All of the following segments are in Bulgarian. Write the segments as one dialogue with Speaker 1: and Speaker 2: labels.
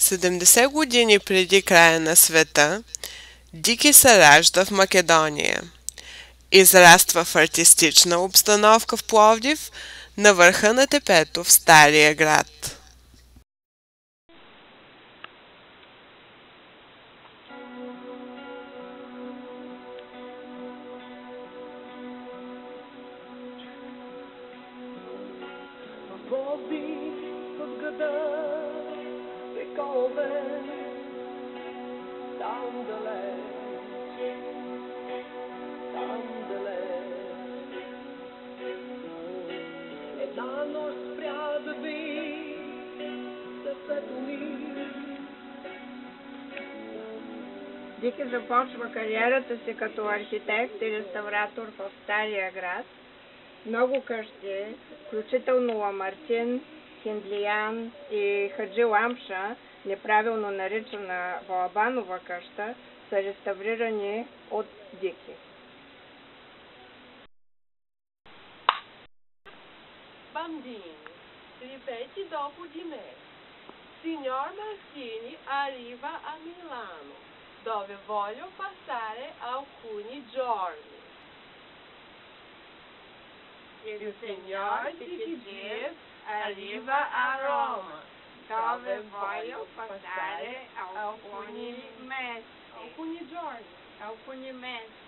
Speaker 1: 70 години преди края на света, Дики се ражда в Македония. Израства в артистична обстановка в Пловдив, на върха на тепето в Стария град.
Speaker 2: Дики започва кариерата си като архитект и реставратор в Стария град. Много къщи, включително Ламартин, Хиндлиян и Хаджи Ламша, неправилно наричана Балабанова къща, са реставрирани от Дики.
Speaker 3: Bambini, ripeti dopo di me. Signor Martini arriva a Milano, dove voglio passare alcuni giorni. Il signor Tichidis arriva a Roma, dove voglio passare alcuni mesi. Alcuni giorni.
Speaker 2: Alcuni mesi.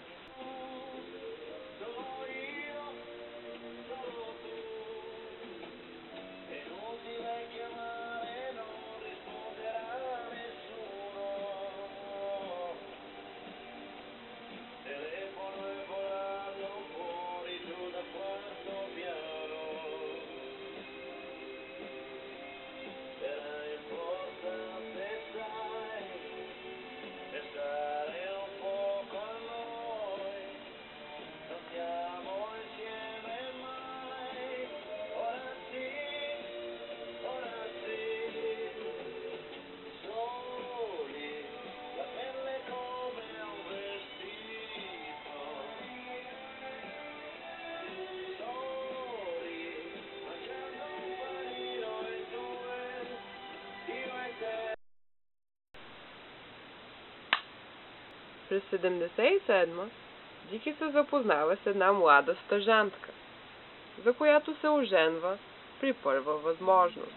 Speaker 1: През 77 Дики се запознава с една млада стажантка, за която се оженва при първа възможност.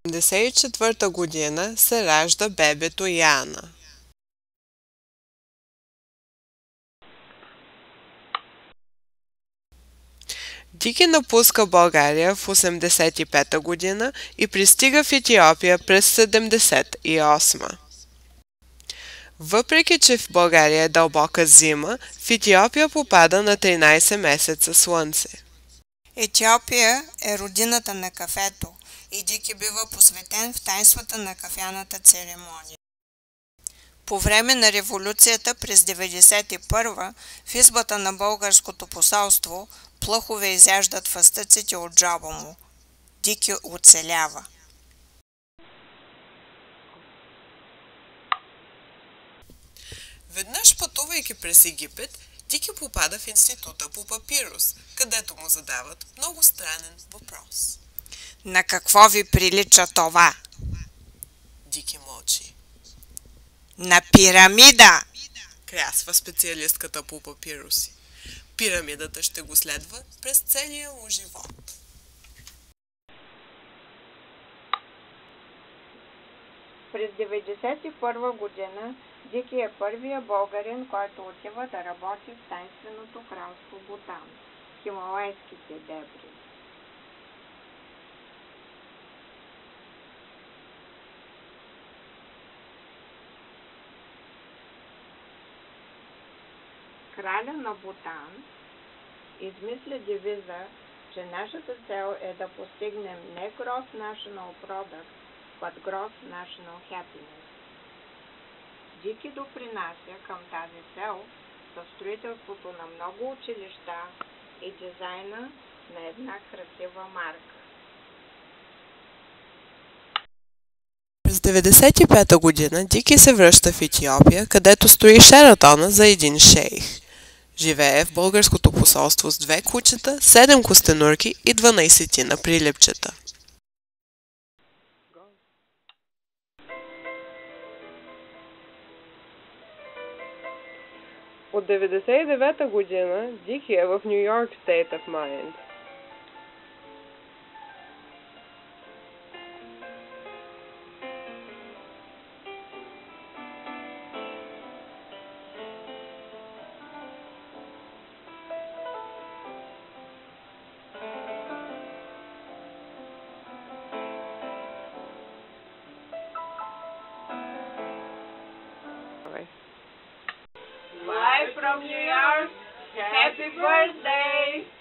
Speaker 1: В 1974 година се ражда бебето Яна. Дики напуска България в 1985 година и пристига в Етиопия през 1978. Въпреки че в България е дълбока зима, в Етиопия попада на 13 месеца слънце.
Speaker 2: Етиопия е родината на кафето и Дики бива посветен в тайнствата на кафяната церемония. По време на революцията през 1991 в избата на българското посолство плъхове изяждат фастъците от джоба му. Дики оцелява.
Speaker 1: Веднъж пътувайки през Египет, Дики попада в института по папирус, където му задават много странен въпрос.
Speaker 2: На какво ви прилича това?
Speaker 1: Дики мълчи.
Speaker 2: На пирамида!
Speaker 1: Крясва специалистката по папируси. Пирамидата ще го следва през целия му живот.
Speaker 2: През 1991 година Дики е първия българин, който отива да работи в тайнственото кралство Бутан, в Хималайските дебри.
Speaker 3: краля на Бутан измисля девиза, че нашата цел е да постигнем не Gross National Product, but Gross National Happiness. Дики допринася към тази цел със строителството на много училища и дизайна на една красива марка.
Speaker 1: През 1995 година Дики се връща в Етиопия, където строи Шератона за един шейх. Живее в българското посолство с 2 кучета, 7 костенурки и 12 на прилепчета.
Speaker 4: От 1999 година Дики е в New York State of Mind.
Speaker 3: Live from New York, happy birthday!